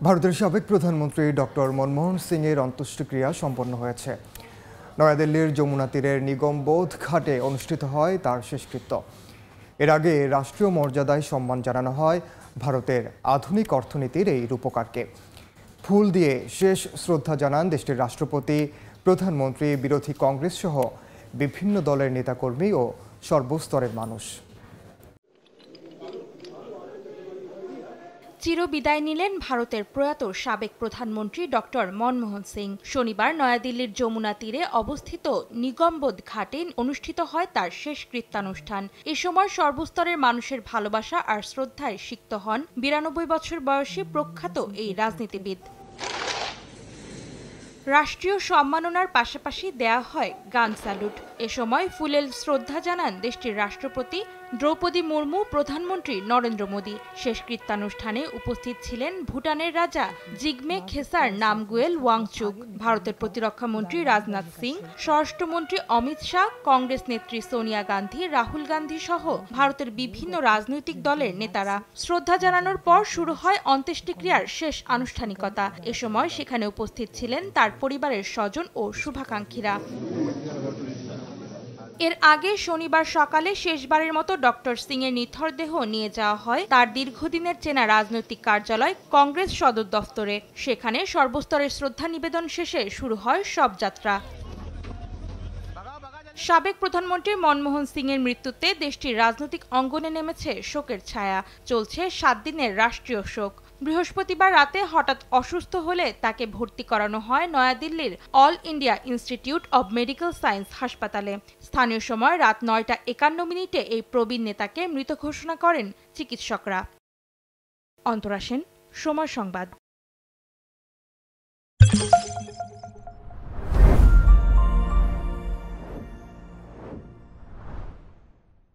ভারতের সাবেক প্রধানমন্ত্রী ডক্টর মনমোহন সিং এর অন্ত্যেষ্টিক্রিয়া সম্পন্ন হয়েছে। নয়াদিল্লির যমুনা তীরের নিগমবোধ ঘাটে অনুষ্ঠিত হয় তার শেষকৃত্য। এর আগে রাষ্ট্রীয় মর্যাদায় সম্মান জানানো হয় ভারতের আধুনিক অর্থনীতির এই রূপকারকে। ফুল দিয়ে শেষ শ্রদ্ধা জানান দেশটির রাষ্ট্রপতি, প্রধানমন্ত্রী, বিরোধী কংগ্রেস সহ বিভিন্ন দলের নেতাকর্মী ও সর্বস্তরের মানুষ। চিরবিদায় নিলেন ভারতের প্রয়াত সাবেক প্রধানমন্ত্রী ডক্টর মনমোহন সিং। শনিবার নয়াদিল্লির যমুনা তীরে অবস্থিত নিগমবোধ ঘাটে অনুষ্ঠিত হয় তার শেষকৃত্যানুষ্ঠান। এ সময় সর্বস্তরের মানুষের ভালোবাসা আর শ্রদ্ধায় সিক্ত হন 92 বছর বয়সী প্রখ্যাত এই রাজনীতিবিদ। রাষ্ট্রীয় সম্মাননার পাশাপাশি দেয়া হয় গান স্যালুট। এ সময় ফুলেল শ্রদ্ধা জানান দেশটির রাষ্ট্রপতি দ্রৌপদী মুর্মু, প্রধানমন্ত্রী নরেন্দ্র মোদী। শেষকৃত্যানুষ্ঠানে উপস্থিত ছিলেন ভুটানের রাজা জিগমে খেসার নামগুয়েল ওয়াংচুক, ভারতের প্রতিরক্ষা মন্ত্রী রাজনাথ সিং, স্বরাষ্ট্রমন্ত্রী অমিত শাহ, কংগ্রেস নেত্রী সোনিয়া গান্ধী, রাহুল গান্ধী সহ ভারতের বিভিন্ন রাজনৈতিক দলের নেতারা। শ্রদ্ধা জানানোর পর শুরু হয় অন্ত্যেষ্টিক্রিয়ার শেষ আনুষ্ঠানিকতা। এ সময় সেখানে উপস্থিত ছিলেন তার পরিবারের স্বজন ও শুভাকাঙ্ক্ষীরা। এর আগে শনিবার সকালে শেষবারের মতো ডক্টর সিং এর নিথর দেহ নিয়ে যাওয়া হয় তার দীর্ঘদিনের চেনা রাজনৈতিক কার্যালয় কংগ্রেস সদর দফতরে। সেখানে সর্বস্তরের শ্রদ্ধা নিবেদন শেষে শুরু হয় শবযাত্রা। সাবেক প্রধানমন্ত্রী মনমোহন সিং এর মৃত্যুতে দেশটির রাজনৈতিক অঙ্গনে নেমেছে শোকের ছায়া। চলছে 7 দিনের রাষ্ট্রীয় শোক। বৃহস্পতিবার রাতে হঠাৎ অসুস্থ হলে তাকে ভর্তি করানো হয় নয়াদিল্লির all India institute of medical science হাসপাতালে। স্থানীয় সময় রাত 9টা 51 এই প্রবীণ নেতাকে মৃত ঘোষণা করেন চিকিৎসকরা। অন্তরা সেন, সময় সংবাদ।